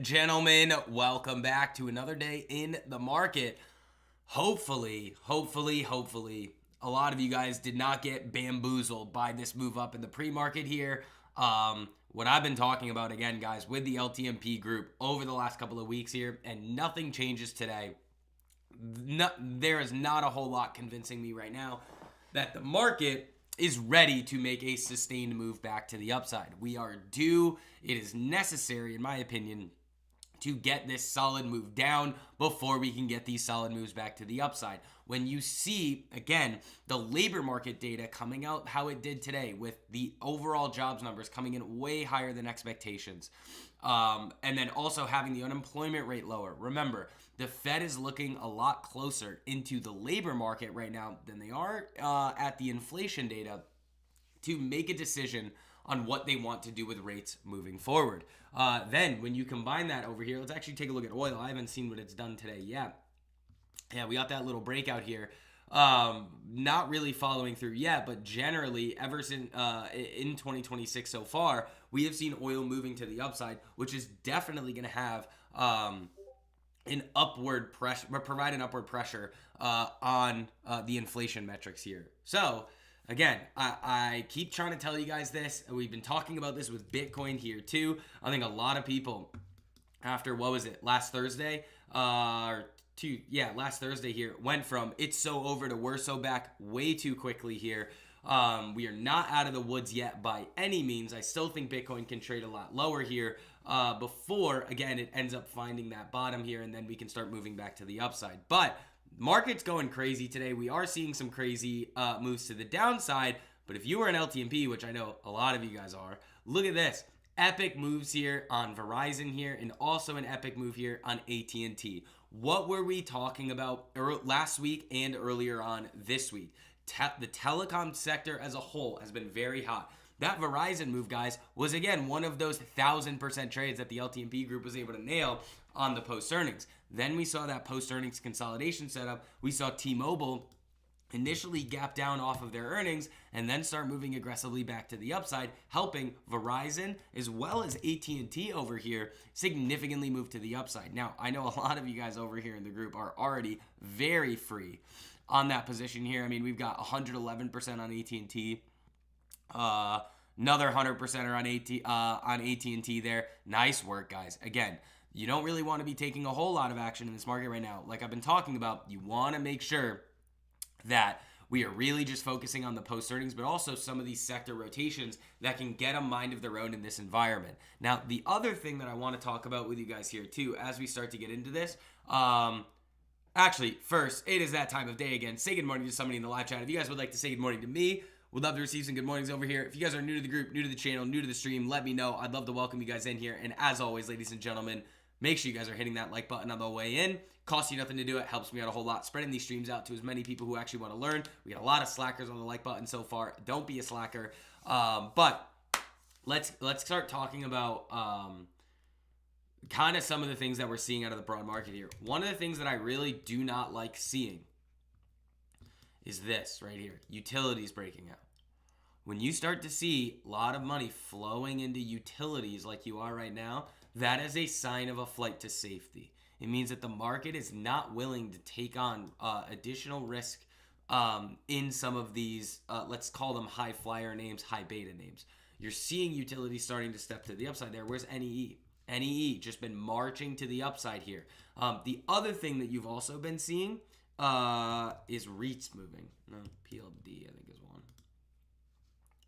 Gentlemen, welcome back to another day in the market. Hopefully, a lot of you guys did not get bamboozled by this move up in the pre-market here. What I've been talking about again, guys, with the LTMP group over the last couple of weeks here, and nothing changes today. There is not a whole lot convincing me right now that the market is ready to make a sustained move back to the upside. We are due. It is necessary, in my opinion, to get this solid move down before we can get these solid moves back to the upside. When you see, again, the labor market data coming out how it did today with the overall jobs numbers coming in way higher than expectations, and then also having the unemployment rate lower. Remember, the Fed is looking a lot closer into the labor market right now than they are at the inflation data to make a decision on what they want to do with rates moving forward. Then when you combine that over here, let's actually take a look at oil. I haven't seen what it's done today yet. Yeah, we got that little breakout here. Not really following through yet, but generally ever since in 2026 so far, we have seen oil moving to the upside, which is definitely going to have an upward pressure, provide an upward pressure on the inflation metrics here. So again, I keep trying to tell you guys this. We've been talking about this with Bitcoin here too. I think a lot of people after, what was it, last Thursday? Last Thursday here, went from it's so over to we're so back way too quickly here. We are not out of the woods yet by any means. I still think Bitcoin can trade a lot lower here before, again, it ends up finding that bottom here, and then we can start moving back to the upside. But market's going crazy today. We are seeing some crazy moves to the downside. But if you were an LTMP, which I know a lot of you guys are, look at this. Epic moves here on Verizon here, and also an epic move here on AT&T. What were we talking about last week and earlier on this week? The telecom sector as a whole has been very hot. That Verizon move, guys, was again one of those 1,000% trades that the LTMP group was able to nail on the post earnings. Then we saw that post earnings consolidation setup. We saw T-Mobile initially gap down off of their earnings and then start moving aggressively back to the upside, helping Verizon as well as AT&T over here significantly move to the upside. Now, I know a lot of you guys over here in the group are already very free on that position here. I mean, we've got 111% on AT&T, another 100% on AT&T there. Nice work, guys. Again, you don't really want to be taking a whole lot of action in this market right now. Like I've been talking about, you want to make sure that we are really just focusing on the post earnings, but also some of these sector rotations that can get a mind of their own in this environment. Now, the other thing that I want to talk about with you guys here too, as we start to get into this, actually, first, it is that time of day again. Say good morning to somebody in the live chat. If you guys would like to say good morning to me, would love to receive some good mornings over here. If you guys are new to the group, new to the channel, new to the stream, let me know. I'd love to welcome you guys in here. And as always, ladies and gentlemen, make sure you guys are hitting that like button on the way in. Costs you nothing to do it. Helps me out a whole lot. Spreading these streams out to as many people who actually want to learn. We got a lot of slackers on the like button so far. Don't be a slacker. But let's start talking about kind of some of the things that we're seeing out of the broad market here. One of the things that I really do not like seeing is this right here. Utilities breaking out. When you start to see a lot of money flowing into utilities like you are right now, that is a sign of a flight to safety. It means that the market is not willing to take on additional risk in some of these, let's call them high flyer names, high beta names. You're seeing utilities starting to step to the upside there. Where's NEE? NEE just been marching to the upside here. The other thing that you've also been seeing is REITs moving. No, PLD I think is one.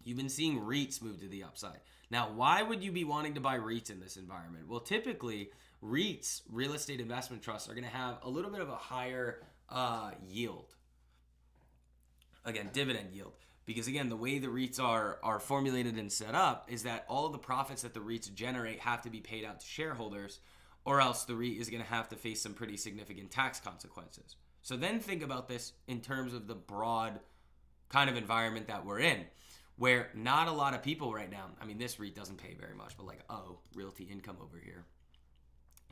You've been seeing REITs move to the upside. Now, why would you be wanting to buy REITs in this environment? Well, typically, REITs, real estate investment trusts, are going to have a little bit of a higher yield. Again, dividend yield. Because again, the way the REITs are formulated and set up is that all of the profits that the REITs generate have to be paid out to shareholders, or else the REIT is going to have to face some pretty significant tax consequences. So then think about this in terms of the broad kind of environment that we're in, where not a lot of people right now, I mean, this REIT doesn't pay very much, but like, Realty Income over here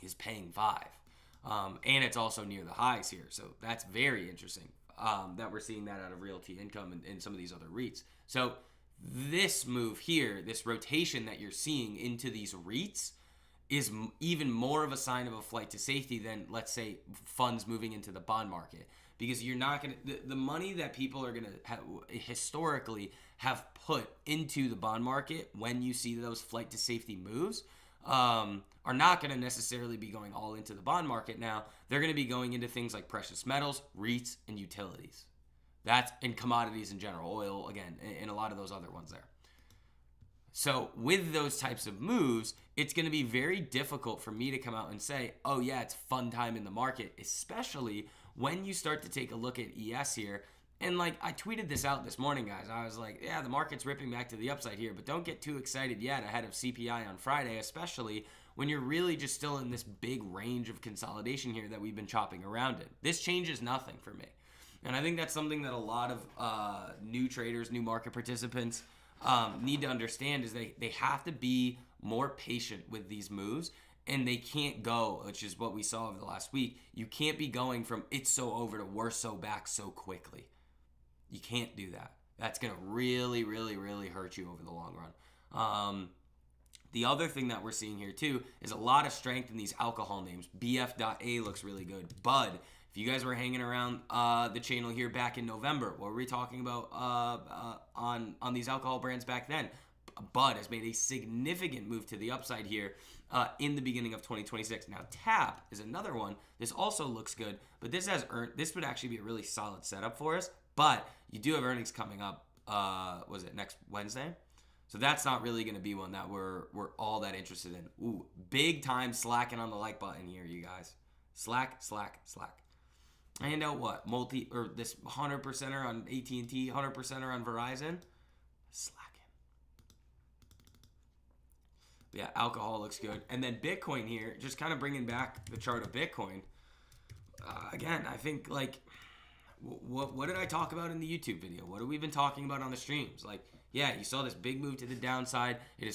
is paying 5. And it's also near the highs here. So that's very interesting that we're seeing that out of Realty Income and some of these other REITs. So this move here, this rotation that you're seeing into these REITs is even more of a sign of a flight to safety than, let's say, funds moving into the bond market. Because you're not going to, the money that people are going to historically have put into the bond market when you see those flight to safety moves are not going to necessarily be going all into the bond market now. They're going to be going into things like precious metals, REITs, and utilities. That's in commodities in general, oil, again, and a lot of those other ones there. So with those types of moves, it's going to be very difficult for me to come out and say, oh yeah, it's fun time in the market, especially when you start to take a look at ES here. And like I tweeted this out this morning, guys. I was like, yeah, the market's ripping back to the upside here, but don't get too excited yet ahead of CPI on Friday, especially when you're really just still in this big range of consolidation here that we've been chopping around in. This changes nothing for me. And I think that's something that a lot of new traders, new market participants need to understand is they have to be more patient with these moves, and they can't go, which is what we saw over the last week. You can't be going from it's so over to we're so back so quickly. You can't do that. That's going to really, really, really hurt you over the long run. The other thing that we're seeing here too is a lot of strength in these alcohol names. BF.A looks really good. Bud. If you guys were hanging around the channel here back in November, what were we talking about on these alcohol brands back then? Bud has made a significant move to the upside here in the beginning of 2026. Now, TAP is another one. This also looks good, but this would actually be a really solid setup for us. But you do have earnings coming up. Was it next Wednesday? So that's not really going to be one that we're all that interested in. Ooh, big time slacking on the like button here, you guys. Slack. And out what? This 100%er on AT&T, 100%er on Verizon. Slacking. But yeah, alcohol looks good. And then Bitcoin here, just kind of bringing back the chart of Bitcoin. Again, I think like, what did I talk about in the YouTube video? What have we been talking about on the streams? Like, yeah, you saw this big move to the downside. It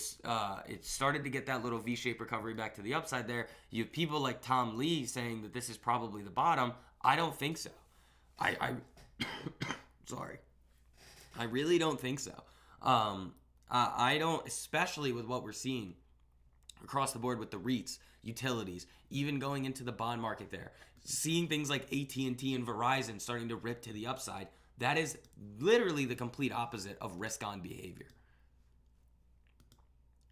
started to get that little V-shaped recovery back to the upside there. You have people like Tom Lee saying that this is probably the bottom. I don't think so. I sorry. I really don't think so. I don't, especially with what we're seeing across the board with the REITs, utilities, even going into the bond market there. Seeing things like AT&T and Verizon starting to rip to the upside, that is literally the complete opposite of risk-on behavior.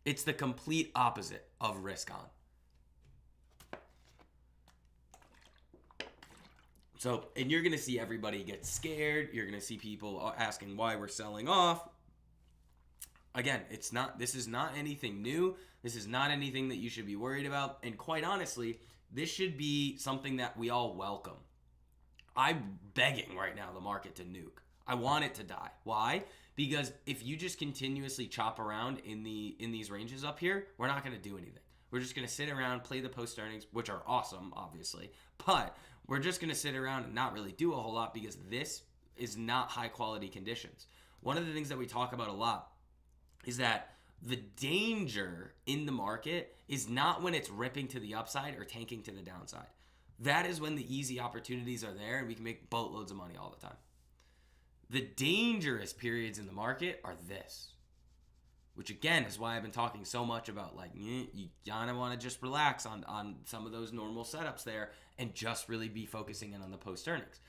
It's the complete opposite of risk-on. So, and you're going to see everybody get scared. You're going to see people asking why we're selling off. Again, this is not anything new. This is not anything that you should be worried about. And quite honestly, this should be something that we all welcome. I'm begging right now the market to nuke. I want it to die. Why? Because if you just continuously chop around in these ranges up here, we're not going to do anything. We're just going to sit around, play the post earnings, which are awesome, obviously. But we're just going to sit around and not really do a whole lot because this is not high quality conditions. One of the things that we talk about a lot is that the danger in the market is not when it's ripping to the upside or tanking to the downside. That is when the easy opportunities are there and we can make boatloads of money all the time. The dangerous periods in the market are this, which again is why I've been talking so much about like, you gotta want to just relax on some of those normal setups there and just really be focusing in on the post earnings.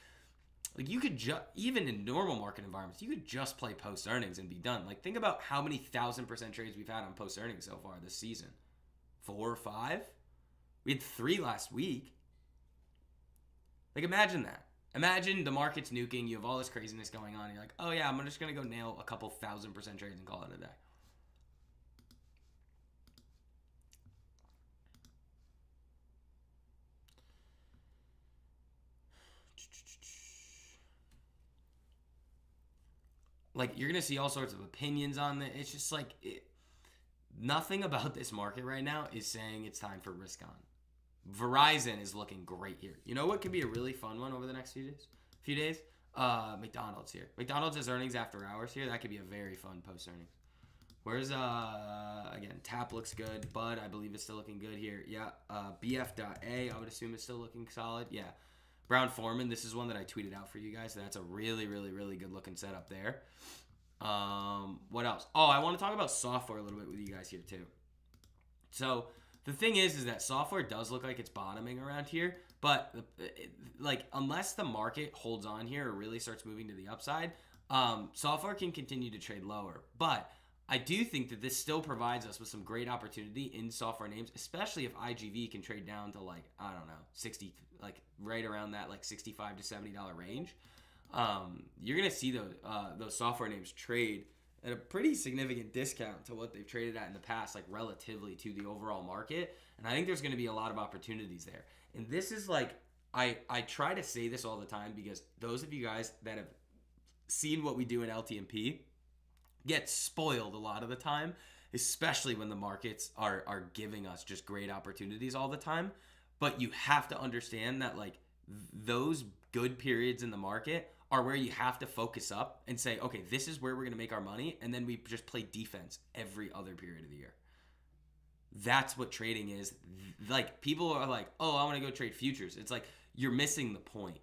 Like you could even in normal market environments, you could just play post earnings and be done. Like think about how many 1,000% trades we've had on post earnings so far this season. 4 or 5? We had 3 last week. Like imagine that. Imagine the market's nuking, you have all this craziness going on, and you're like, oh yeah, I'm just gonna go nail a couple 1,000% trades and call it a day. Like you're gonna see all sorts of opinions on it. It's just like nothing about this market right now is saying it's time for risk on. Verizon is looking great here. You know what could be a really fun one over the next few days? McDonald's here. McDonald's has earnings after hours here. That could be a very fun post earnings. Where's again, TAP looks good. Bud, I believe is still looking good here. Yeah. BF.A, I would assume is still looking solid. Yeah. Brown Foreman, this is one that I tweeted out for you guys. That's a really, really, really good looking setup there. What else? Oh, I want to talk about software a little bit with you guys here too. So The thing is that software does look like it's bottoming around here, but like unless the market holds on here or really starts moving to the upside, software can continue to trade lower. But I do think that this still provides us with some great opportunity in software names, especially if IGV can trade down to like, I don't know, 60, like right around that like $65 to $70 range. You're gonna see those software names trade at a pretty significant discount to what they've traded at in the past, like relatively to the overall market. And I think there's going to be a lot of opportunities there. And this is like, I try to say this all the time because those of you guys that have seen what we do in LTMP get spoiled a lot of the time, especially when the markets are giving us just great opportunities all the time. But you have to understand that like those good periods in the market are where you have to focus up and say, okay, this is where we're going to make our money. And then we just play defense every other period of the year. That's what trading is. Like, people are like, oh, I want to go trade futures. It's like, you're missing the point.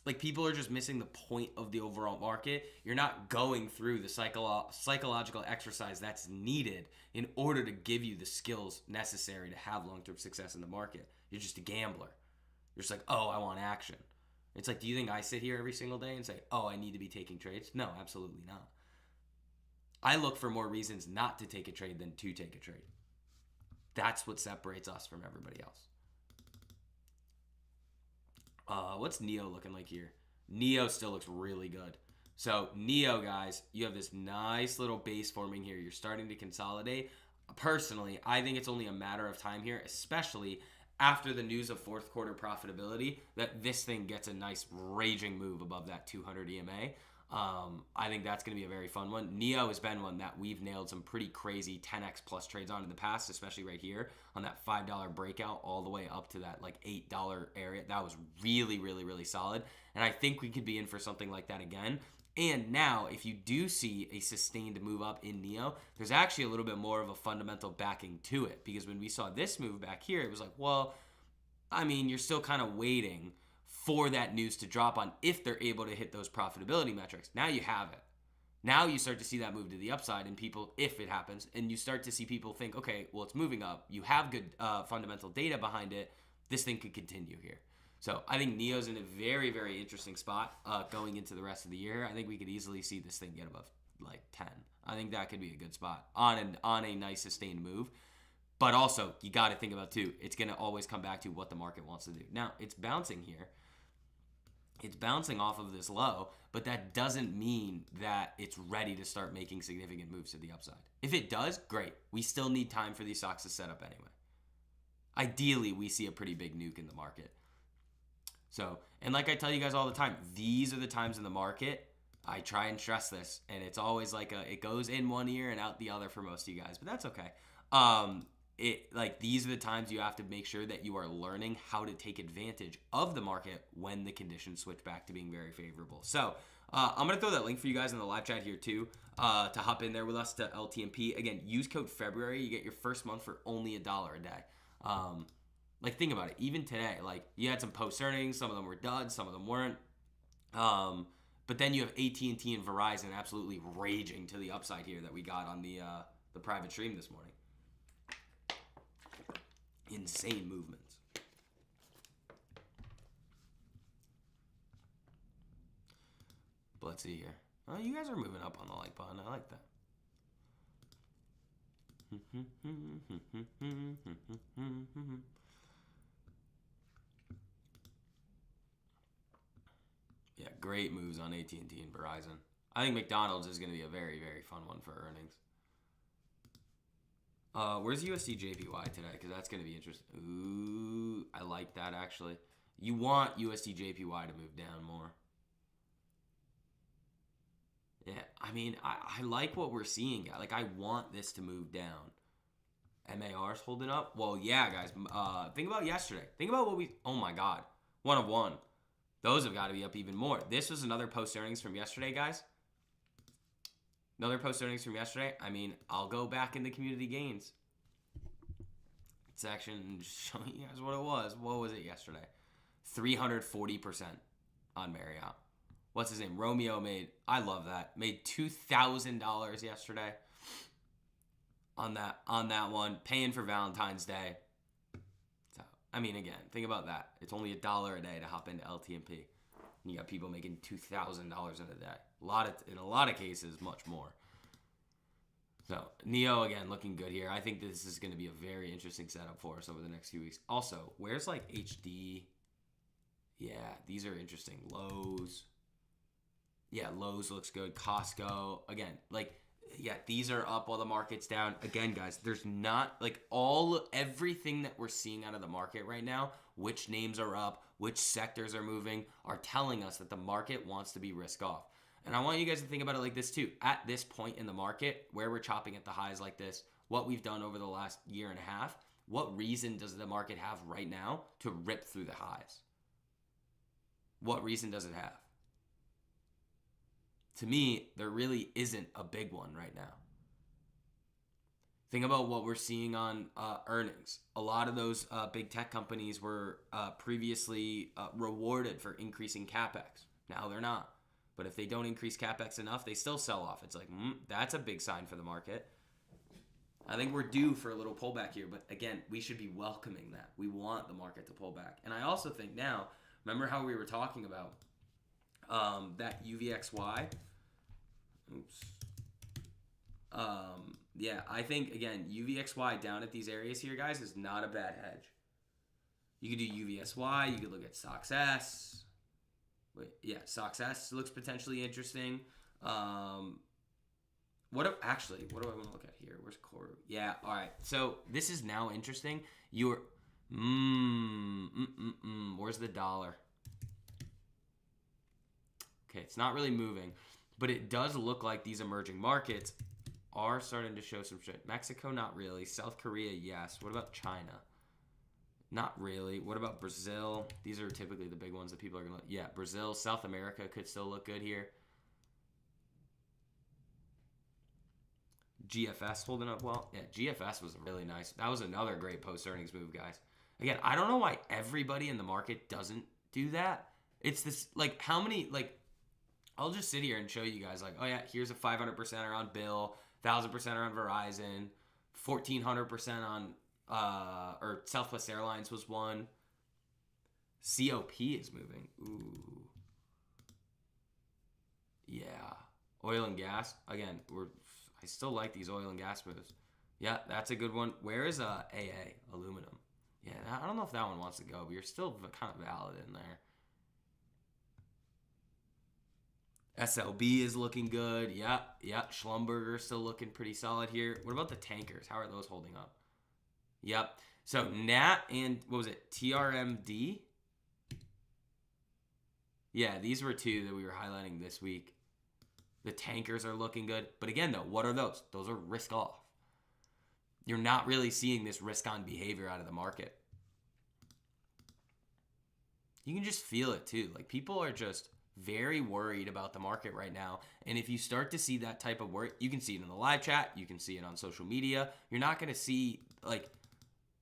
Like, people are just missing the point of the overall market. You're not going through the psychological exercise that's needed in order to give you the skills necessary to have long-term success in the market. You're just a gambler. You're just like, oh, I want action. It's like, do you think I sit here every single day and say, oh, I need to be taking trades? No, absolutely not. I look for more reasons not to take a trade than to take a trade. That's what separates us from everybody else. What's Neo looking like here? Neo still looks really good. So Neo, guys, you have this nice little base forming here. You're starting to consolidate. Personally, I think it's only a matter of time here, especially after the news of fourth quarter profitability, that this thing gets a nice raging move above that 200 EMA. I think that's going to be a very fun one. Neo has been one that we've nailed some pretty crazy 10x plus trades on in the past, especially right here on that $5 breakout all the way up to that like $8 area. That was really, really, really solid. And I think we could be in for something like that again. And now, if you do see a sustained move up in Neo, there's actually a little bit more of a fundamental backing to it. Because when we saw this move back here, it was like, well, I mean, you're still kind of waiting for that news to drop on if they're able to hit those profitability metrics. Now you have it. Now you start to see that move to the upside and people, if it happens, and you start to see people think, okay, well, it's moving up. You have good fundamental data behind it. This thing could continue here. So I think Neo's in a very, very interesting spot going into the rest of the year. I think we could easily see this thing get above like 10. I think that could be a good spot on a nice sustained move. But also, you got to think about too, it's going to always come back to what the market wants to do. Now, it's bouncing here. It's bouncing off of this low, but that doesn't mean that it's ready to start making significant moves to the upside. If it does, great. We still need time for these stocks to set up anyway. Ideally, we see a pretty big nuke in the market. So, and like I tell you guys all the time, these are the times in the market, I try and stress this, and it's always like it goes in one ear and out the other for most of you guys, but that's okay. These are the times you have to make sure that you are learning how to take advantage of the market when the conditions switch back to being very favorable. So I'm going to throw that link for you guys in the live chat here too to hop in there with us to LTMP. Again, use code February. You get your first month for only $1 a day. Think about it. Even today, you had some post earnings. Some of them were duds. Some of them weren't. But then you have AT&T and Verizon absolutely raging to the upside here that we got on the private stream this morning. Insane movements. But let's see here. Oh, you guys are moving up on the like button. I like that. Yeah, great moves on AT&T and Verizon. I think McDonald's is going to be a very, very fun one for earnings. Where's USD JPY today? Because that's going to be interesting. Ooh, I like that actually. You want USD JPY to move down more. Yeah, I mean, I like what we're seeing. Like, I want this to move down. MAR's holding up? Well, yeah, guys. Think about yesterday. Think about what oh my God. 1 of 1. Those have got to be up even more. This was another post earnings from yesterday, guys. Another post earnings from yesterday. I mean, I'll go back into community gains section and show you guys what it was. What was it yesterday? 340% on Marriott. What's his name? Romeo I love that. Made $2,000 yesterday. on that one. Paying for Valentine's Day. So I mean, again, think about that. It's only $1 a day to hop into LTMP. You got people making $2,000 in a day. In a lot of cases, much more. So Neo again looking good here. I think this is going to be a very interesting setup for us over the next few weeks. Also, where's like HD? Yeah, these are interesting. Lowe's. Yeah, Lowe's looks good. Costco again. Like, yeah, these are up while the market's down. Again, guys, there's not like everything that we're seeing out of the market right now. Which names are up? Which sectors are moving? Are telling us that the market wants to be risk off. And I want you guys to think about it like this too. At this point in the market, where we're chopping at the highs like this, what we've done over the last year and a half, what reason does the market have right now to rip through the highs? What reason does it have? To me, there really isn't a big one right now. Think about what we're seeing on earnings. A lot of those big tech companies were previously rewarded for increasing CapEx. Now they're not. But if they don't increase CapEx enough, they still sell off. It's like, that's a big sign for the market. I think we're due for a little pullback here. But again, we should be welcoming that. We want the market to pull back. And I also think now, remember how we were talking about that UVXY? Oops. Yeah, I think, again, UVXY down at these areas here, guys, is not a bad hedge. You could do UVSY. You could look at SOXS. Yeah, SOXS looks potentially interesting. What do I want to look at here? Where's core? Yeah, all right. So this is now interesting. Where's the dollar? Okay, it's not really moving, but it does look like these emerging markets are starting to show some shit. Mexico, not really. South Korea, yes. What about China? Not really. What about Brazil? These are typically the big ones that people are going to look. Yeah, Brazil, South America could still look good here. GFS holding up well. Yeah, GFS was really nice. That was another great post-earnings move, guys. Again, I don't know why everybody in the market doesn't do that. It's this, like, how many, like, I'll just sit here and show you guys, like, oh yeah, here's a 500% on Bill, 1,000% on Verizon, 1,400% on, or Southwest Airlines was one. COP is moving. Ooh. Yeah. Oil and gas. Again, I still like these oil and gas moves. Yeah, that's a good one. Where is AA? Aluminum. Yeah, I don't know if that one wants to go, but you're still kind of valid in there. SLB is looking good. Yeah. Schlumberger's still looking pretty solid here. What about the tankers? How are those holding up? Yep. So NAT and what was it? TRMD? Yeah, these were two that we were highlighting this week. The tankers are looking good. But again, though, what are those? Those are risk off. You're not really seeing this risk on behavior out of the market. You can just feel it too. Like, people are just very worried about the market right now. And if you start to see that type of worry, you can see it in the live chat. You can see it on social media. You're not going to see, like,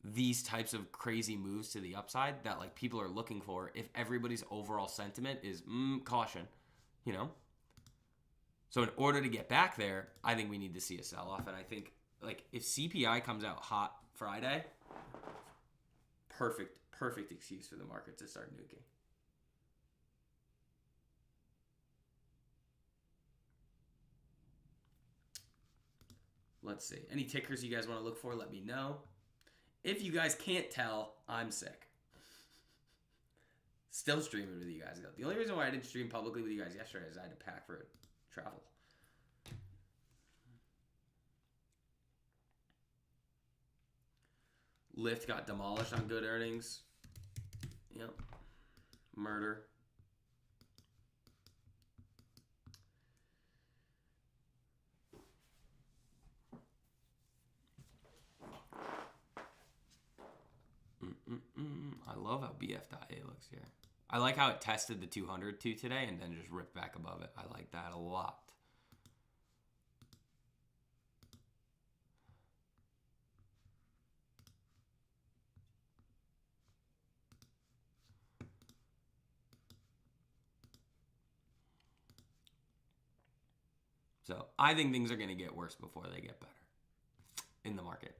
these types of crazy moves to the upside that, like, people are looking for if everybody's overall sentiment is caution, you know? So in order to get back there, I think we need to see a sell-off. And I think, like, if CPI comes out hot Friday, perfect excuse for the market to start nuking. Let's see. Any tickers you guys want to look for, let me know. If you guys can't tell, I'm sick. Still streaming with you guys. The only reason why I didn't stream publicly with you guys yesterday is I had to pack for travel. Lyft got demolished on good earnings. Yep. Murder. I love how BF.A looks here. I like how it tested the 200 too today and then just ripped back above it. I like that a lot. So I think things are going to get worse before they get better. in the market.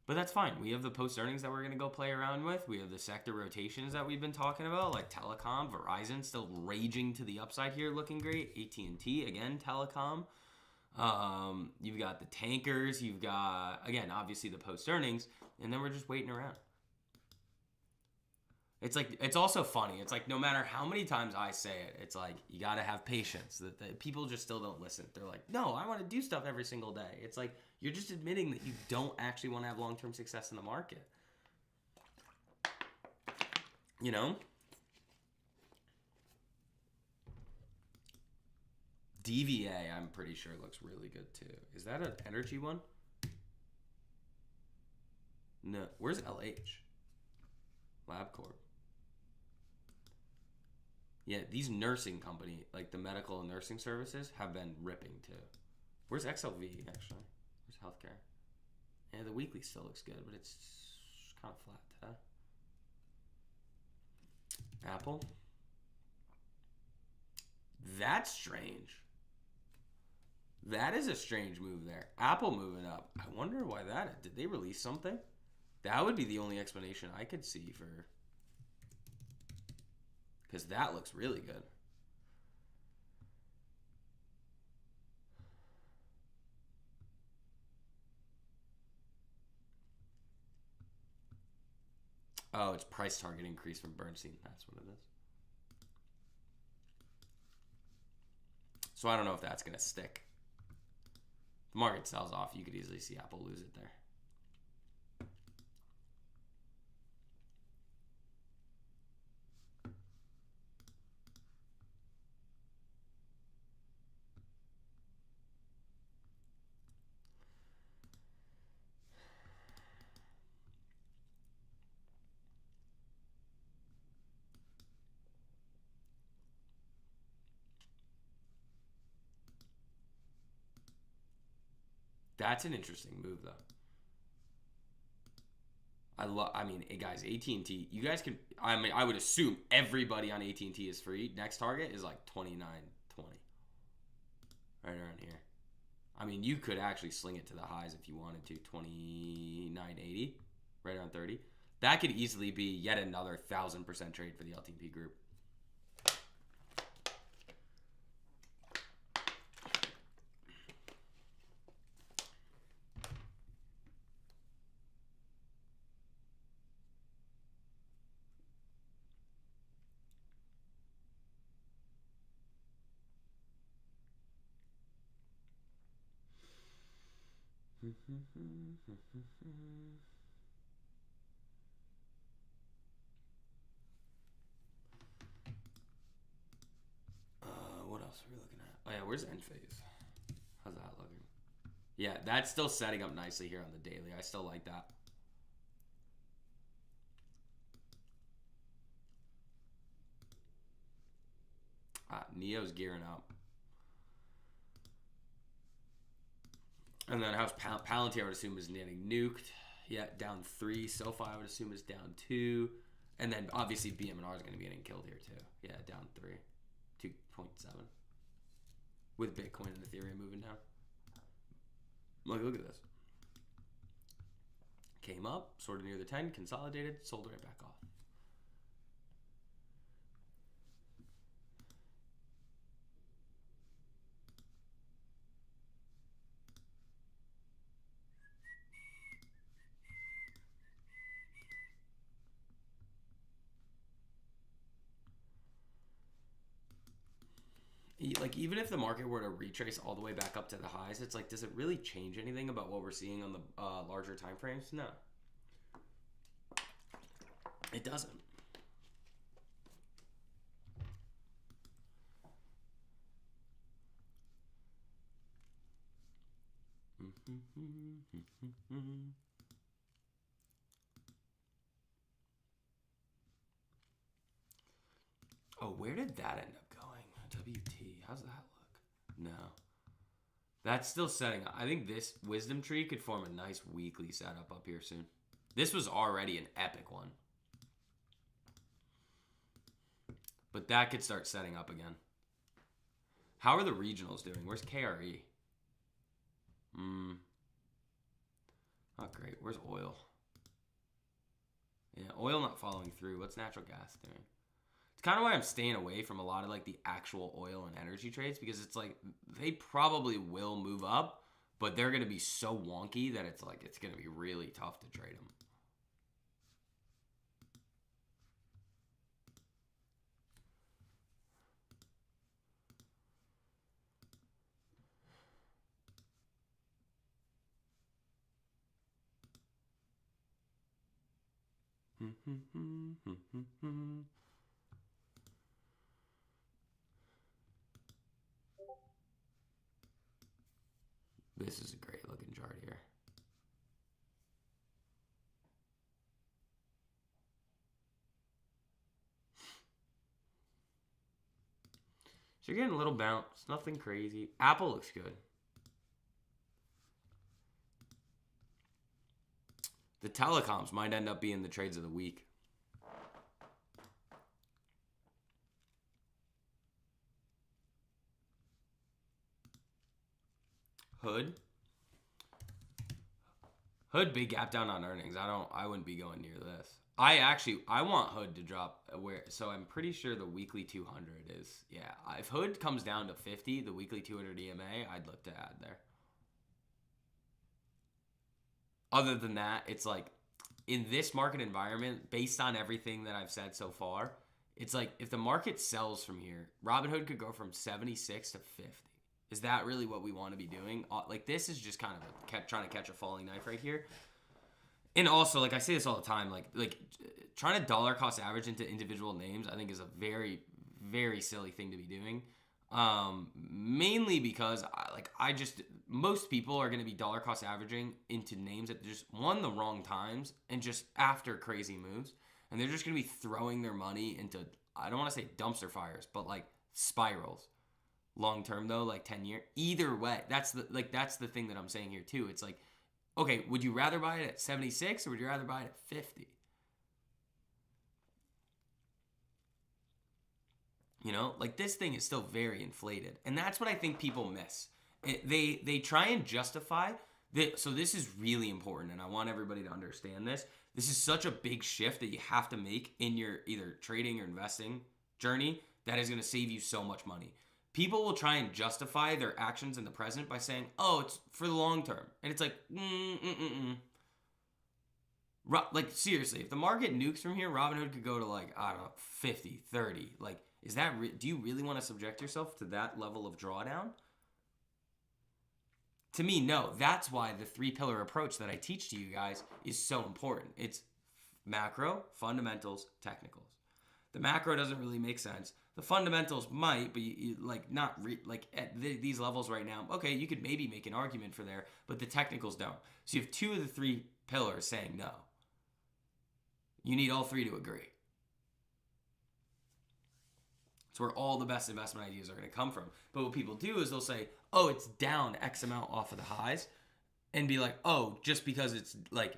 But that's fine. We have the post earnings that we're going to go play around with. We have the sector rotations that we've been talking about, like telecom, Verizon still raging to the upside here, looking great. AT&T, again, telecom. You've got the tankers. You've got, again, obviously the post earnings. And then we're just waiting around. It's like, it's also funny. It's like, no matter how many times I say it, it's like, you got to have patience. That people just still don't listen. They're like, no, I want to do stuff every single day. It's like, you're just admitting that you don't actually want to have long-term success in the market. You know? DVA, I'm pretty sure looks really good too. Is that an energy one? No. Where's LH? LabCorp. Yeah, these nursing company, like the medical and nursing services, have been ripping too. Where's XLV actually? Where's healthcare? Yeah, the weekly still looks good, but it's kind of flat today. Apple. That's strange. That is a strange move there. Apple moving up. I wonder why that. Did they release something? That would be the only explanation I could see for. Because that looks really good. Oh, it's price target increase from Bernstein. That's what it is. So I don't know if that's going to stick. If the market sells off, you could easily see Apple lose it there. That's an interesting move, though. I mean, hey guys, AT&T. You guys can. I mean, I would assume everybody on AT&T is free. Next target is like 29.20, right around here. I mean, you could actually sling it to the highs if you wanted to. 29.80, right around 30. That could easily be yet another 1,000% trade for the LTP group. What else are we looking at? Oh yeah, where's end phase? How's that looking? Yeah, that's still setting up nicely here on the daily. I still like that. Neo's gearing up. And then how's Palantir, I would assume, is getting nuked. Yeah, down 3. Sofi, I would assume, is down 2. And then obviously Bmnr is going to be getting killed here too. Yeah, down 3. 2.7. With Bitcoin and Ethereum moving down. Look at this. Came up, sort of near the 10, consolidated, sold right back off. Like, even if the market were to retrace all the way back up to the highs, it's like, does it really change anything about what we're seeing on the larger time frames? No. It doesn't. Oh, where did that end up going? WT. How's that look? No. That's still setting up. I think this wisdom tree could form a nice weekly setup up here soon. This was already an epic one. But that could start setting up again. How are the regionals doing? Where's KRE? Not great. Where's oil? Yeah, oil not following through. What's natural gas doing? It's kind of why I'm staying away from a lot of like the actual oil and energy trades, because it's like they probably will move up, but they're going to be so wonky that it's like it's going to be really tough to trade them. This is a great looking chart here. So you're getting a little bounce, nothing crazy. Apple looks good. The telecoms might end up being the trades of the week. Hood, big gap down on earnings. I wouldn't be going near this. I want Hood to drop so I'm pretty sure the weekly 200 is, yeah. If Hood comes down to 50, the weekly 200 EMA, I'd look to add there. Other than that, it's like in this market environment, based on everything that I've said so far, it's like if the market sells from here, Robinhood could go from 76 to 50. Is that really what we want to be doing? Like, this is just kind of trying to catch a falling knife right here. And also, like I say this all the time, like trying to dollar cost average into individual names, I think is a very, very silly thing to be doing. Mainly because most people are going to be dollar cost averaging into names that just won the wrong times and just after crazy moves. And they're just going to be throwing their money into, I don't want to say dumpster fires, but like spirals. Long term though, like 10-year. Either way, that's the thing that I'm saying here too. It's like, okay, would you rather buy it at 76 or would you rather buy it at 50? You know, like this thing is still very inflated. And that's what I think people miss. They try and justify that. So this is really important. And I want everybody to understand this. This is such a big shift that you have to make in your either trading or investing journey that is going to save you so much money. People will try and justify their actions in the present by saying, oh, it's for the long term. And it's like, like, seriously, if the market nukes from here, Robinhood could go to like, I don't know, 50, 30. Like, is that, do you really want to subject yourself to that level of drawdown? To me, no. That's why the 3-pillar approach that I teach to you guys is so important. It's macro, fundamentals, technicals. The macro doesn't really make sense. The fundamentals might, but at these levels right now, okay, you could maybe make an argument for there, but the technicals don't. So you have 2 of the 3 pillars saying no. You need all 3 to agree. It's where all the best investment ideas are going to come from. But what people do is they'll say, oh, it's down X amount off of the highs, and be like, oh, just because it's like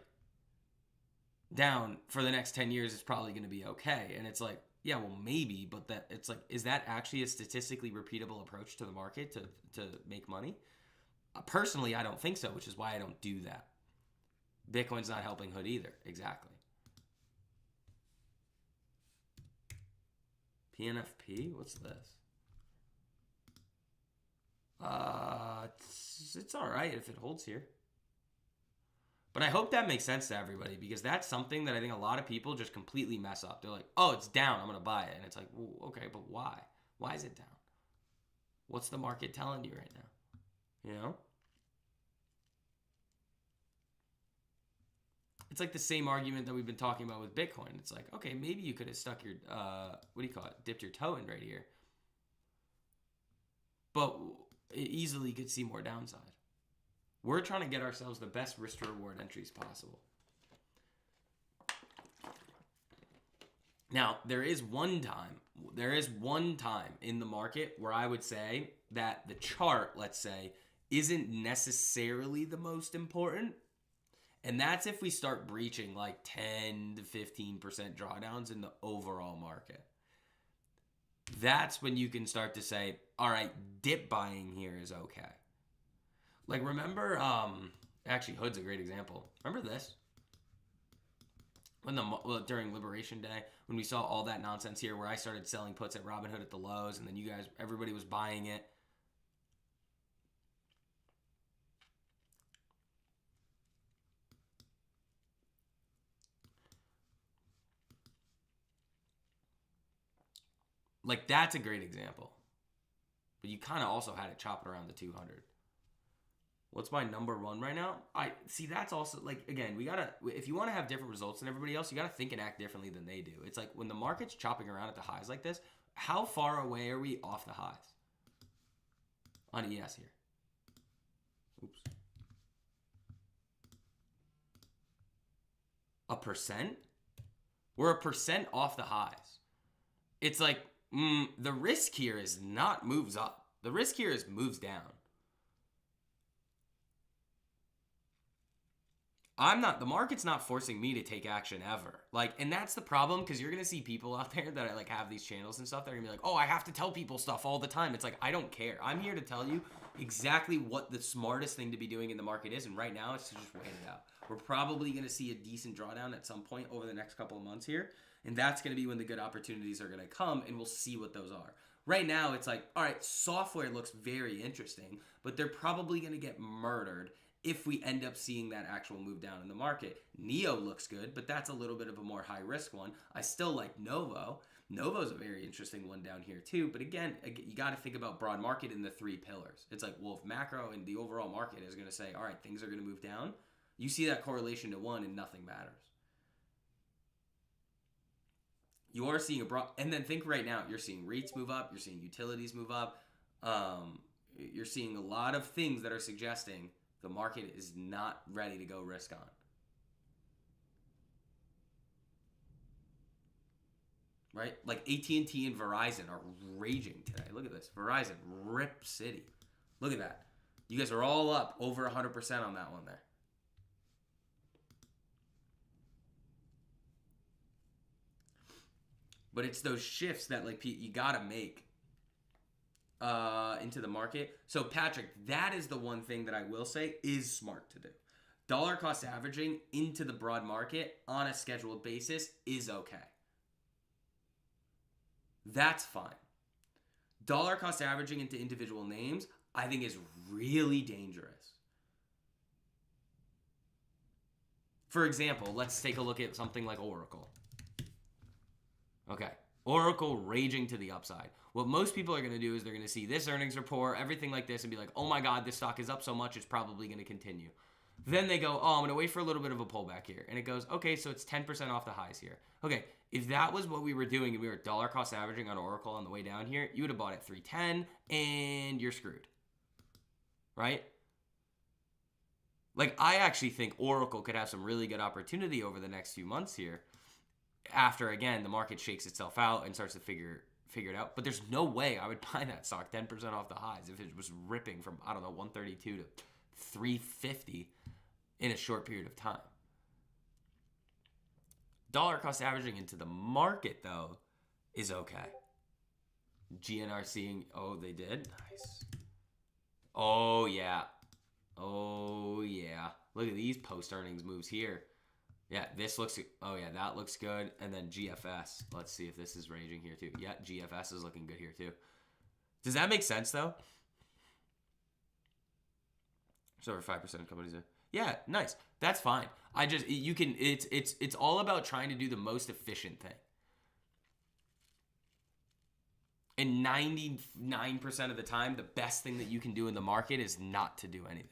down for the next 10 years, it's probably going to be okay. And it's like, yeah, well, maybe, but that it's like, is that actually a statistically repeatable approach to the market to make money? Personally, I don't think so, which is why I don't do that. Bitcoin's not helping Hood either. Exactly. PNFP? What's this? It's all right if it holds here. But I hope that makes sense to everybody, because that's something that I think a lot of people just completely mess up. They're like, oh, it's down, I'm going to buy it. And it's like, well, okay, but why? Why is it down? What's the market telling you right now? You know? It's like the same argument that we've been talking about with Bitcoin. It's like, okay, maybe you could have stuck your, dipped your toe in right here. But it easily could see more downside. We're trying to get ourselves the best risk to reward entries possible. Now, there is one time in the market where I would say that the chart, let's say, isn't necessarily the most important. And that's if we start breaching like 10 to 15% drawdowns in the overall market. That's when you can start to say, all right, dip buying here is okay. Like, remember Actually, Hood's a great example. Remember this? When during Liberation Day, when we saw all that nonsense here, where I started selling puts at Robinhood at the lows, and then you guys, everybody was buying it. Like, that's a great example. But you kind of also had it chopping around the 200. What's my number one right now? I see. That's also like, again, we gotta, if you want to have different results than everybody else, you gotta think and act differently than they do. It's like when the market's chopping around at the highs like this, how far away are we off the highs on ES here? Oops. 1%? We're 1% off the highs. It's like, the risk here is not moves up. The risk here is moves down. The market's not forcing me to take action ever. Like, and that's the problem, because you're going to see people out there that like have these channels and stuff that are going to be like, oh, I have to tell people stuff all the time. It's like, I don't care. I'm here to tell you exactly what the smartest thing to be doing in the market is. And right now it's to just wait it out. We're probably going to see a decent drawdown at some point over the next couple of months here. And that's going to be when the good opportunities are going to come, and we'll see what those are. Right now, it's like, all right, software looks very interesting, but they're probably going to get murdered if we end up seeing that actual move down in the market. Neo looks good, but that's a little bit of a more high-risk one. I still like Novo. Novo's a very interesting one down here, too. But again, you got to think about broad market in the three pillars. It's like, well, if macro and the overall market is going to say, all right, things are going to move down, you see that correlation to one and nothing matters. You are seeing and then think right now, you're seeing REITs move up, you're seeing utilities move up, you're seeing a lot of things that are suggesting the market is not ready to go risk on. Right? Like AT&T and Verizon are raging today. Look at this. Verizon, Rip City. Look at that. You guys are all up over 100% on that one there. But it's those shifts that like you gotta make into the market. So Patrick, that is the one thing that I will say is smart to do. Dollar cost averaging into the broad market on a scheduled basis is okay. That's fine. Dollar cost averaging into individual names, I think, is really dangerous. For example, let's take a look at something like Oracle. Okay, Oracle raging to the upside. What most people are going to do is they're going to see this earnings report, everything like this, and be like, oh my God, this stock is up so much, it's probably going to continue. Then they go, oh, I'm going to wait for a little bit of a pullback here. And it goes, okay, so it's 10% off the highs here. Okay, if that was what we were doing and we were dollar cost averaging on Oracle on the way down here, you would have bought at 310 and you're screwed. Right? Like, I actually think Oracle could have some really good opportunity over the next few months here after, again, the market shakes itself out and starts to figure it out. But there's no way I would buy that stock 10% off the highs if it was ripping from, I don't know, 132 to 350 in a short period of time. Dollar cost averaging into the market, though, is okay. GNR seeing, oh, they did? Nice. Oh, yeah. Oh, yeah. Look at these post-earnings moves here. Yeah, this looks, oh, yeah, that looks good. And then GFS. Let's see if this is raging here, too. Yeah, GFS is looking good here, too. Does that make sense, though? It's over 5% of companies. Yeah, nice. That's fine. It's all about trying to do the most efficient thing. And 99% of the time, the best thing that you can do in the market is not to do anything.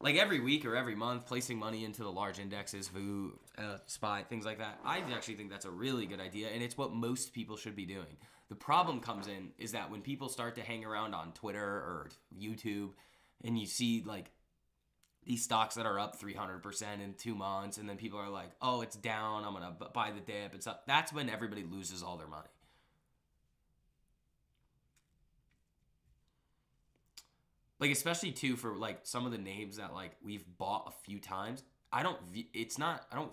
Like every week or every month, placing money into the large indexes, VU, SPY, things like that. I actually think that's a really good idea, and it's what most people should be doing. The problem comes in is that when people start to hang around on Twitter or YouTube, and you see like these stocks that are up 300% in 2 months, and then people are like, oh, it's down, I'm going to buy the dip. It's up. That's when everybody loses all their money. Like, especially too for like some of the names that like we've bought a few times. I don't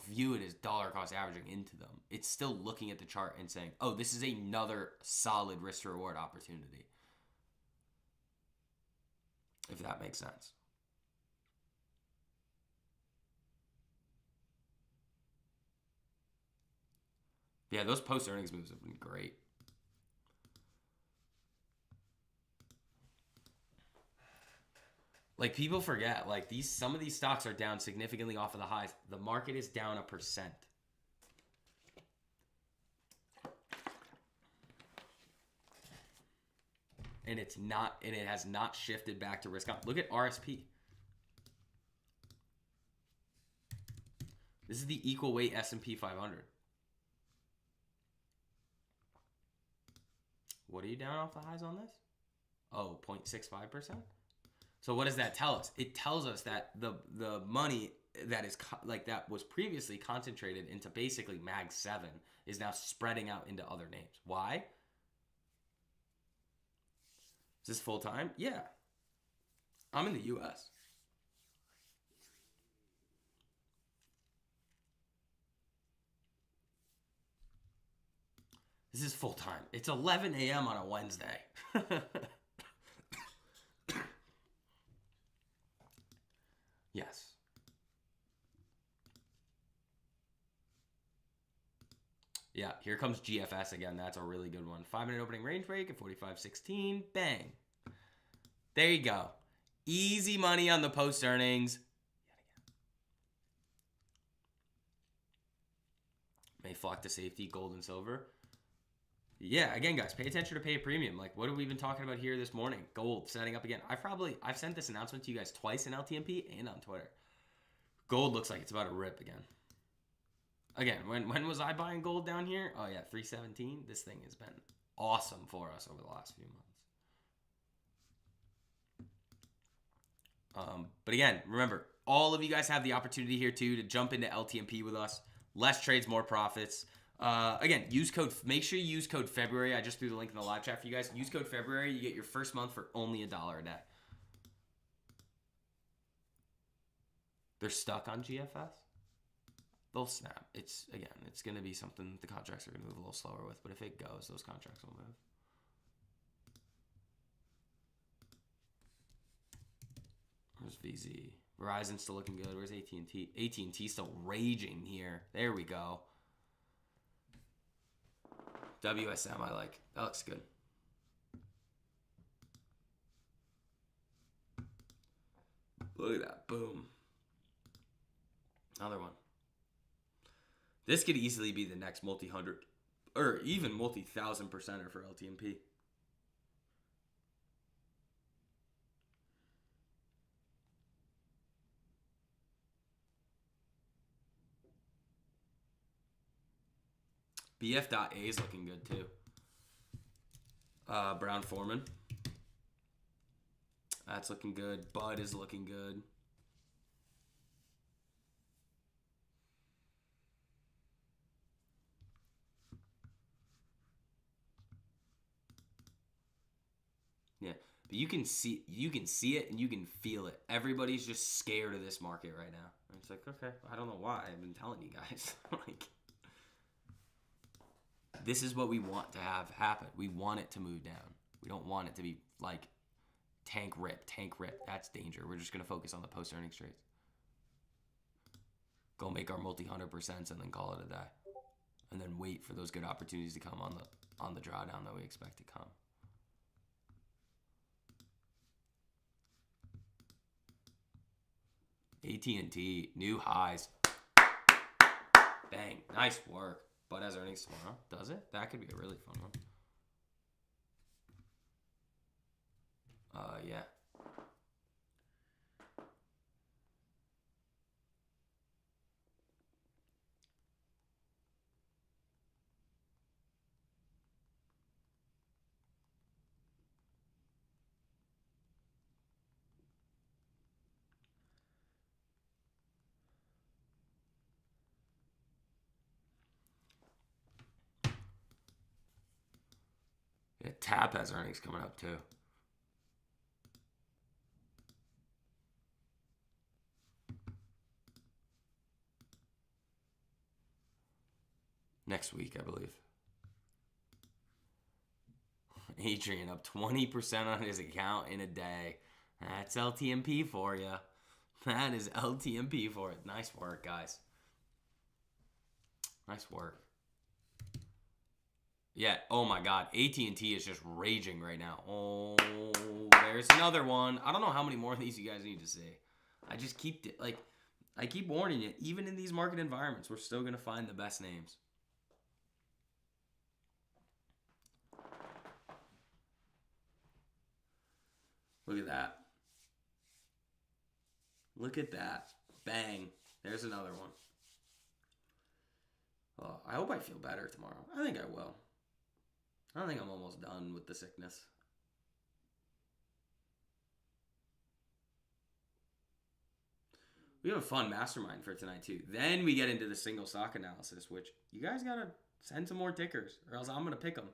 view it as dollar cost averaging into them. It's still looking at the chart and saying, oh, this is another solid risk to reward opportunity. if that makes sense. Yeah, those post-earnings moves have been great. Like, people forget, like, some of these stocks are down significantly off of the highs. The market is down 1%. And it has not shifted back to risk on. Look at RSP. This is the equal weight S&P 500. What are you down off the highs on this? Oh, 0.65%? So what does that tell us? It tells us that the money that is that was previously concentrated into basically Mag 7 is now spreading out into other names. Why? Is this full time? Yeah. I'm in the US. This is full time. It's 11 a.m. on a Wednesday. Yes. Yeah, here comes GFS again. That's a really good one. 5-minute opening range break at 45.16. Bang. There you go. Easy money on the post earnings. May flock to safety, gold and silver. Yeah, again, guys, pay attention to pay a premium. Like, what have we been talking about here this morning? Gold setting up again. I've sent this announcement to you guys twice in LTMP and on Twitter. Gold looks like it's about to rip again. Again, when was I buying gold down here? Oh yeah, 317. This thing has been awesome for us over the last few months. But again, remember, all of you guys have the opportunity here too to jump into LTMP with us. Less trades, more profits. Again, make sure you use code February. I just threw the link in the live chat for you guys. Use code February. You get your first month for only $1 a day. They're stuck on GFS. They'll snap. It's going to be something the contracts are going to move a little slower with. But if it goes, those contracts will move. Where's VZ? Verizon's still looking good. Where's AT&T? AT&T still raging here. There we go. WSM I like. That looks good. Look at that. Boom. Another one. This could easily be the next multi-hundred or even multi-thousand percenter for LTMP. BF.A is looking good too. Brown Foreman. That's looking good. Bud is looking good. Yeah, but you can see it and you can feel it. Everybody's just scared of this market right now. And it's like, okay, I don't know why. I've been telling you guys. Like, this is what we want to have happen. We want it to move down. We don't want it to be like tank rip. That's danger. We're just gonna focus on the post earnings trades. Go make our multi-100% and then call it a day, and then wait for those good opportunities to come on the drawdown that we expect to come. AT&T, new highs. Bang, nice work. Bud has earnings tomorrow. Does it? That could be a really fun one. Yeah. Yeah, TAP has earnings coming up too. Next week, I believe. Adrian up 20% on his account in a day. That's LTMP for you. That is LTMP for it. Nice work, guys. Nice work. Yeah, oh my god. AT&T is just raging right now. Oh, there's another one. I don't know how many more of these you guys need to see. I just keep, I keep warning you. Even in these market environments, we're still going to find the best names. Look at that. Look at that. Bang. There's another one. Oh, I hope I feel better tomorrow. I think I will. I think I'm almost done with the sickness. We have a fun mastermind for tonight, too. Then we get into the single stock analysis, which you guys got to send some more tickers, or else I'm going to pick them.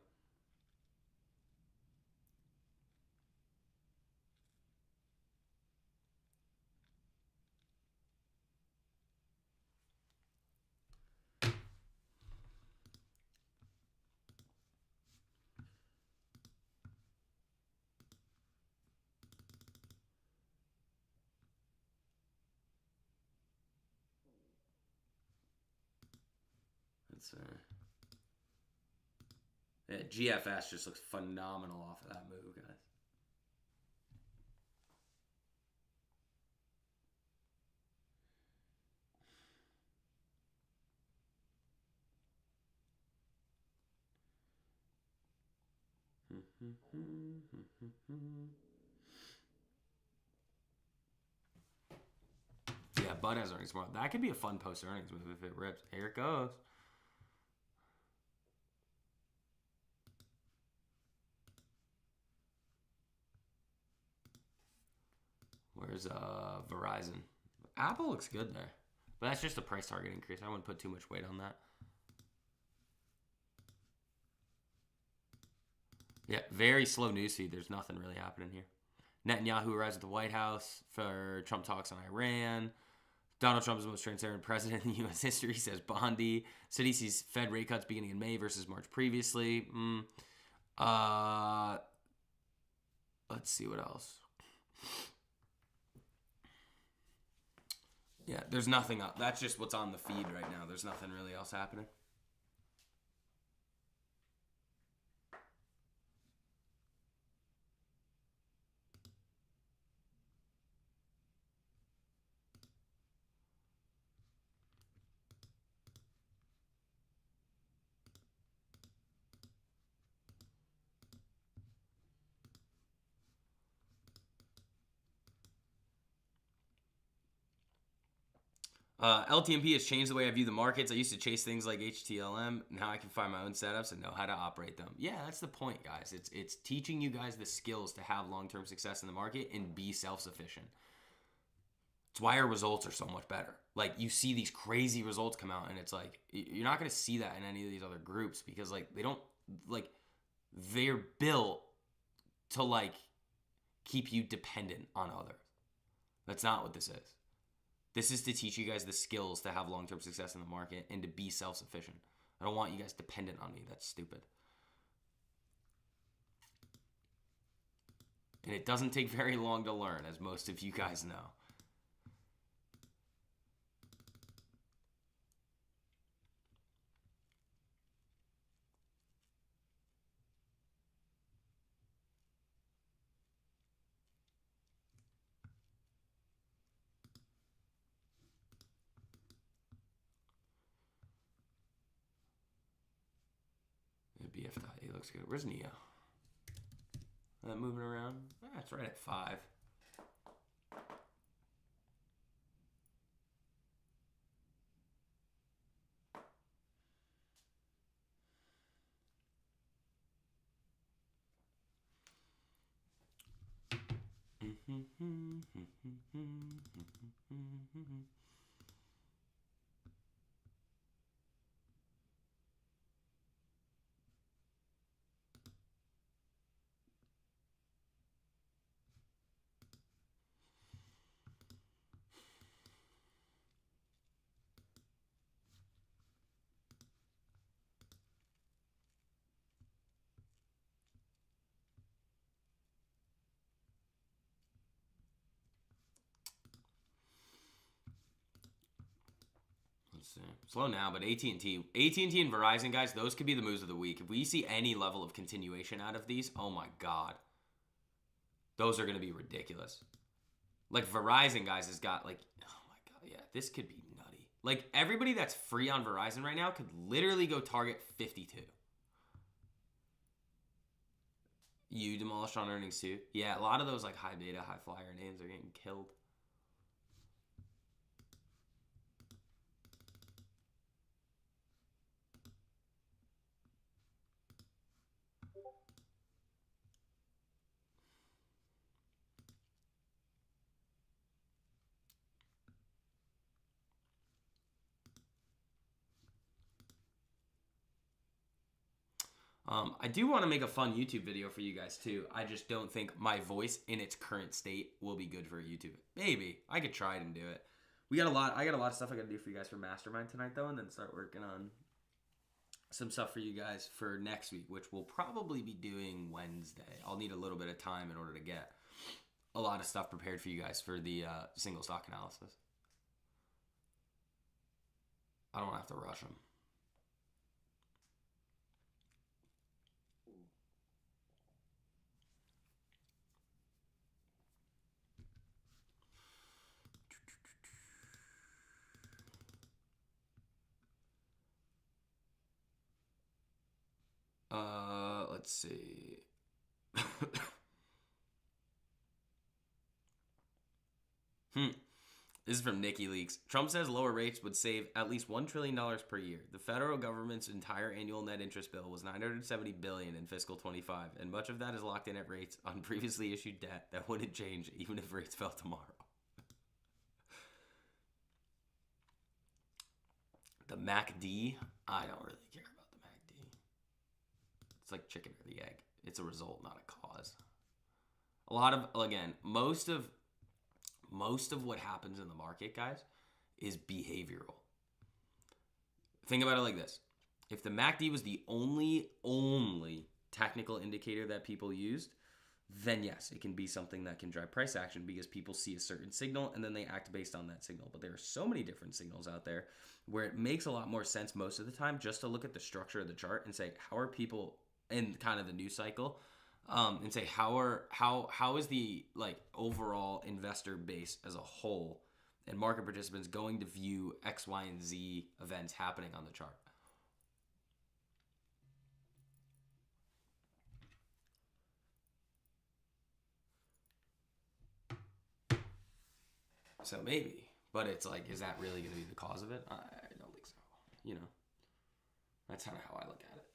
Let's yeah, GFS just looks phenomenal off of that move, guys. Yeah, Bud has earnings tomorrow. That could be a fun post earnings move if it rips. Here it goes. Where's Verizon? Apple looks good there. But that's just a price target increase. I wouldn't put too much weight on that. Yeah, very slow news feed. There's nothing really happening here. Netanyahu arrives at the White House for Trump talks on Iran. Donald Trump is the most transparent president in U.S. history, says Bondi. City sees Fed rate cuts beginning in May versus March previously. Let's see what else. Yeah, there's nothing else. That's just what's on the feed right now. There's nothing really else happening. LTMP has changed the way I view the markets. I used to chase things like HTLM. Now I can find my own setups and know how to operate them. Yeah, that's the point, guys. It's teaching you guys the skills to have long-term success in the market and be self-sufficient. It's why our results are so much better. Like, you see these crazy results come out, and it's like, you're not going to see that in any of these other groups because, like, they don't, like, they're built to, like, keep you dependent on others. That's not what this is. This is to teach you guys the skills to have long-term success in the market and to be self-sufficient. I don't want you guys dependent on me. That's stupid. And it doesn't take very long to learn, as most of you guys know. BF.A looks good. Where's Neo? That moving around? Ah, it's right at 5. Let's see. Slow now, but AT&T and Verizon, guys, those could be the moves of the week. If we see any level of continuation out of these, oh my god, those are going to be ridiculous. Like Verizon, guys, has got like, oh my god, yeah, this could be nutty. Like everybody that's free on Verizon right now could literally go target 52. You demolished on earnings too. Yeah, a lot of those like high beta, high flyer names are getting killed. I do want to make a fun YouTube video for you guys too. I just don't think my voice in its current state will be good for YouTube. Maybe I could try it and do it. I got a lot of stuff I got to do for you guys for Mastermind tonight though, and then start working on some stuff for you guys for next week, which we'll probably be doing Wednesday. I'll need a little bit of time in order to get a lot of stuff prepared for you guys for the single stock analysis. I don't have to rush them. Let's see. This is from Nikki Leaks. Trump says lower rates would save at least $1 trillion per year. The federal government's entire annual net interest bill was $970 billion in fiscal 25, and much of that is locked in at rates on previously issued debt that wouldn't change even if rates fell tomorrow. The MACD, I don't really care about the MACD. It's like chicken or the egg. It's a result, not a cause. A lot of, again, most of what happens in the market, guys, is behavioral. Think about it like this. If the MACD was the only technical indicator that people used, then yes, it can be something that can drive price action because people see a certain signal and then they act based on that signal. But there are so many different signals out there where it makes a lot more sense most of the time just to look at the structure of the chart and say, how are people in kind of the news cycle, and say how is the like overall investor base as a whole and market participants going to view X, Y, and Z events happening on the chart. So maybe, but it's like, is that really going to be the cause of it? I don't think so. You know, that's kind of how I look at it.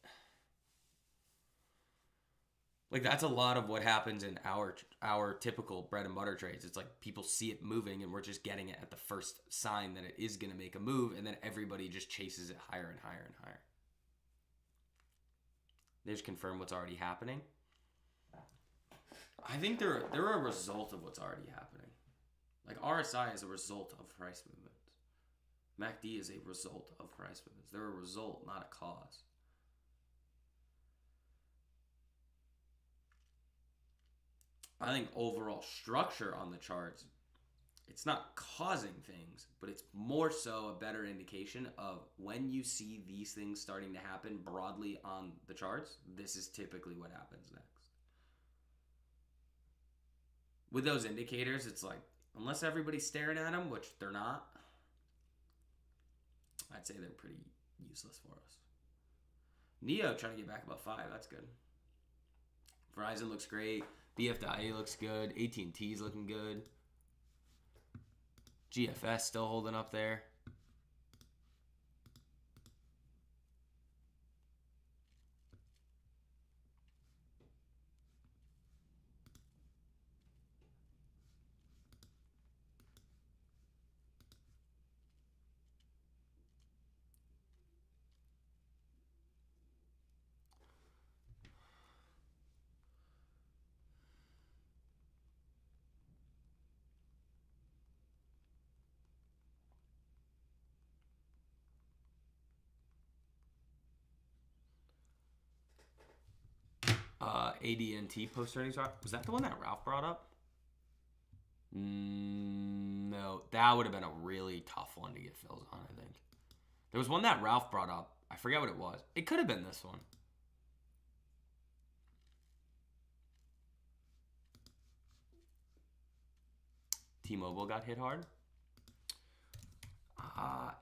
Like that's a lot of what happens in our typical bread and butter trades. It's like people see it moving and we're just getting it at the first sign that it is going to make a move, and then everybody just chases it higher and higher and higher. They just confirm what's already happening. I think they're a result of what's already happening. Like RSI is a result of price movements. MACD is a result of price movements. They're a result, not a cause. I think overall structure on the charts, it's not causing things, but it's more so a better indication of when you see these things starting to happen broadly on the charts, this is typically what happens next. With those indicators, it's like, unless everybody's staring at them, which they're not, I'd say they're pretty useless for us. Neo trying to get back above 5, that's good. Verizon looks great. BFDIA looks good. AT&T's looking good. GFS still holding up there. AD&T post earnings. Was that the one that Ralph brought up? No, that would have been a really tough one to get fills on, I think. There was one that Ralph brought up. I forget what it was. It could have been this one. T-Mobile got hit hard.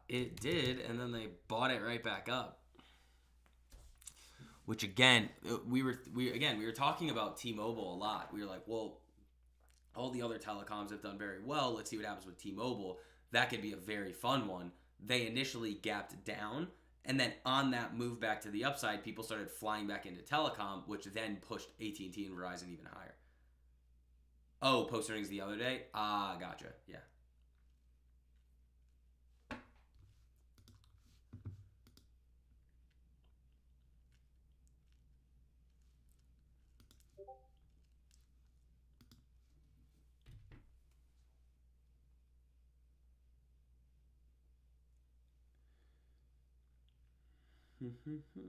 It did, and then they bought it right back up. Which again, we were talking about T-Mobile a lot. We were like, well, all the other telecoms have done very well. Let's see what happens with T-Mobile. That could be a very fun one. They initially gapped down, and then on that move back to the upside, people started flying back into telecom, which then pushed AT&T and Verizon even higher. Oh, post earnings the other day? Gotcha. Yeah. Let's see.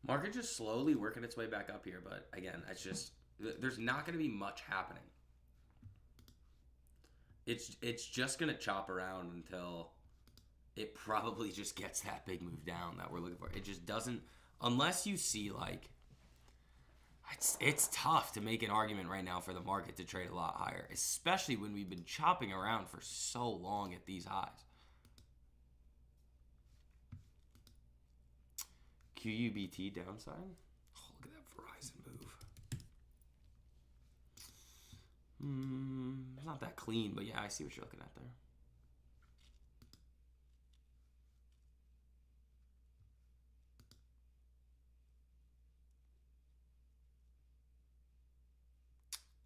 Market just slowly working its way back up here, but again, it's just there's not going to be much happening. It's just going to chop around until it probably just gets that big move down that we're looking for. It just doesn't, unless you see like it's tough to make an argument right now for the market to trade a lot higher, especially when we've been chopping around for so long at these highs. QUBT downside. Oh, look at that Verizon move. It's not that clean, but yeah, I see what you're looking at there.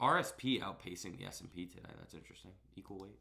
RSP outpacing the S&P today. That's interesting. Equal weight.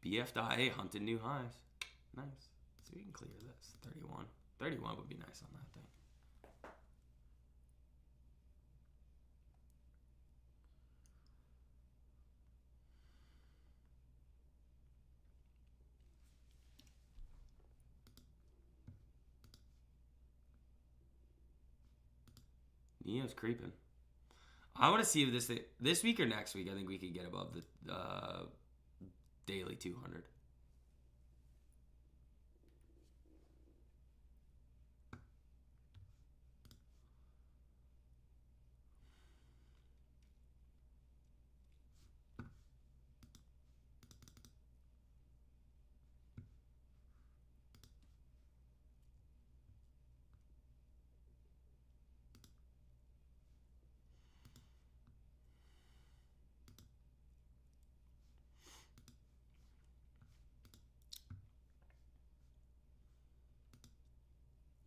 BF.A hunting new highs. Nice. So we can clear this. 31. 31 would be nice on that thing. Neo's creeping. I want to see if this week or next week, I think we could get above the daily 200.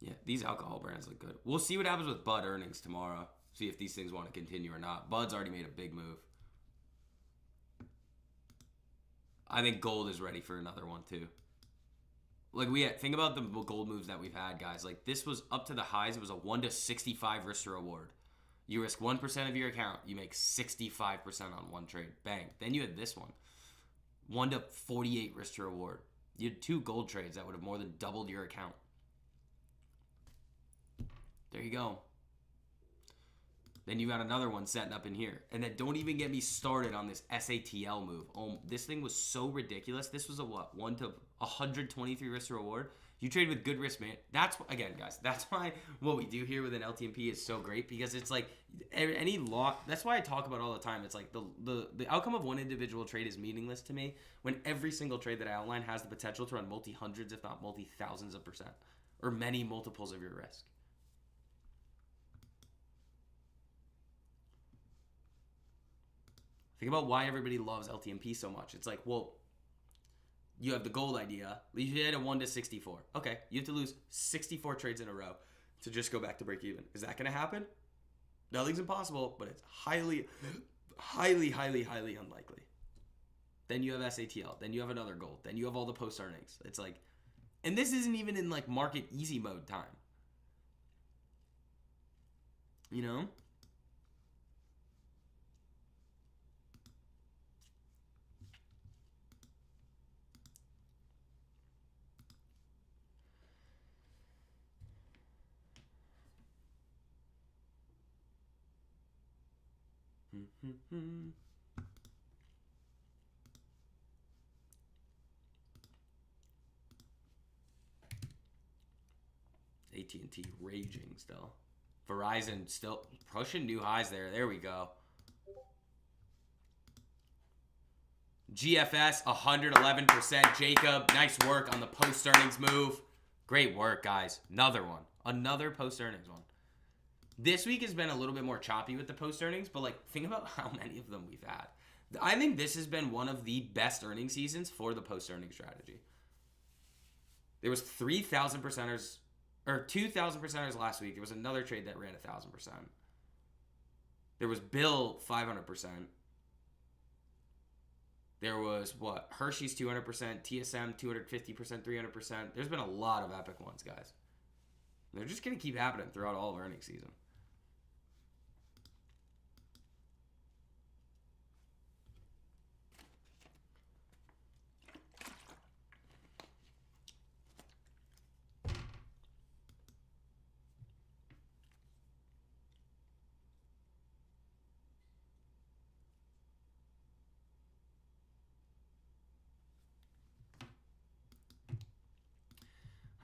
Yeah, these alcohol brands look good. We'll see what happens with Bud earnings tomorrow. See if these things want to continue or not. Bud's already made a big move. I think gold is ready for another one too. Like think about the gold moves that we've had, guys. Like this was up to the highs. It was a 1 to 65 risk to reward. You risk 1% of your account, you make 65% on one trade. Bang. Then you had this one, 1 to 48 risk to reward. You had 2 gold trades that would have more than doubled your account. There you go. Then you got another one setting up in here. And then don't even get me started on this SATL move. Oh, this thing was so ridiculous. This was a what? 1 to 123 risk to reward. You trade with good risk, man. That's, again, guys, that's why what we do here with an LTMP is so great, because it's like any lot. That's why I talk about all the time. It's like the outcome of one individual trade is meaningless to me when every single trade that I outline has the potential to run multi-hundreds, if not multi-thousands of %, or many multiples of your risk. Think about why everybody loves LTMP so much. It's like, well, you have the gold idea. You had a 1 to 64. Okay, you have to lose 64 trades in a row to just go back to break even. Is that going to happen? Nothing's impossible, but it's highly, highly, highly, highly unlikely. Then you have SATL. Then you have another gold. Then you have all the post earnings. It's like, and this isn't even in like market easy mode time. You know? AT&T raging still. Verizon still pushing new highs there. There we go. GFS 111%. Jacob, nice work on the post earnings move. Great work, guys. Another one. Another post earnings one. This week has been a little bit more choppy with the post earnings, but like think about how many of them we've had. I think this has been one of the best earning seasons for the post earning strategy. There was 3,000 percenters or 2,000 percenters last week. There was another trade that ran 1,000%. There was Bill 500%. There was what? Hershey's 200%, TSM 250%, 300%. There's been a lot of epic ones, guys. They're just going to keep happening throughout all of earnings season.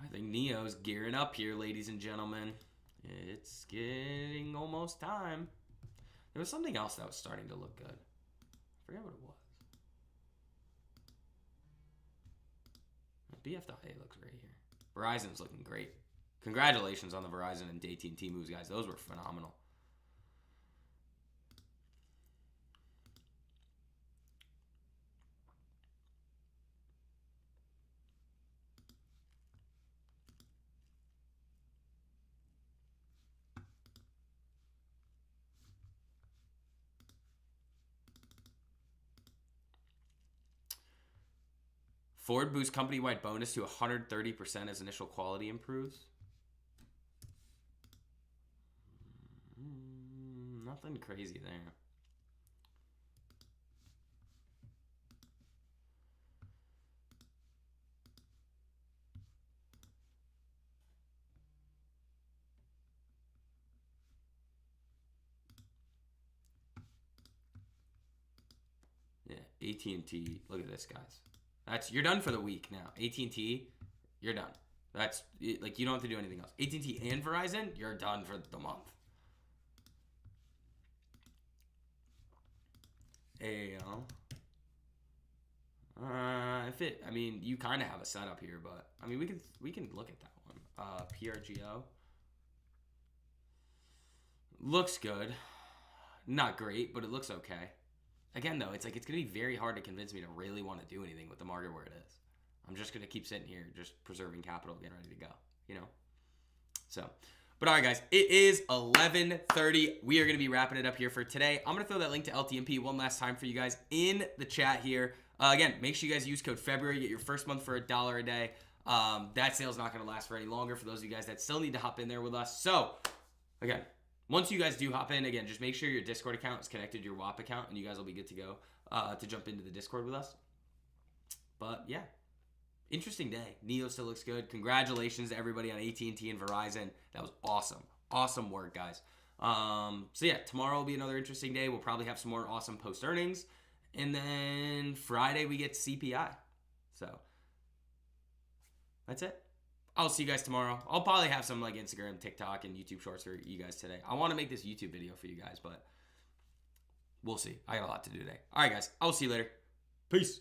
I think Neo's gearing up here, ladies and gentlemen. It's getting almost time. There was something else that was starting to look good. I forget what it was. BF.A looks great here. Verizon's looking great. Congratulations on the Verizon and AT&T moves, guys. Those were phenomenal. Ford boosts company-wide bonus to 130% as initial quality improves. Nothing crazy there. Yeah, AT&T. Look at this, guys. You're done for the week now. AT&T, you're done. That's like you don't have to do anything else. AT&T and Verizon, you're done for the month. AAL. I mean, you kind of have a setup here, but I mean, we can look at that one. PRGO looks good. Not great, but it looks okay. Again, though, it's like it's going to be very hard to convince me to really want to do anything with the market where it is. I'm just going to keep sitting here, just preserving capital, getting ready to go, you know? So, But all right, guys, it is 11:30. We are going to be wrapping it up here for today. I'm going to throw that link to LTMP one last time for you guys in the chat here. Again, make sure you guys use code February. Get your first month for $1 a day. That sale is not going to last for any longer for those of you guys that still need to hop in there with us. So, again, once you guys do hop in, again, just make sure your Discord account is connected to your WAP account, and you guys will be good to go to jump into the Discord with us. But, yeah. Interesting day. Neo still looks good. Congratulations to everybody on AT&T and Verizon. That was awesome. Awesome work, guys. So, yeah, tomorrow will be another interesting day. We'll probably have some more awesome post-earnings. And then Friday we get CPI. So, that's it. I'll see you guys tomorrow. I'll probably have some like Instagram, TikTok, and YouTube shorts for you guys today. I want to make this YouTube video for you guys, but we'll see. I got a lot to do today. All right, guys. I'll see you later. Peace.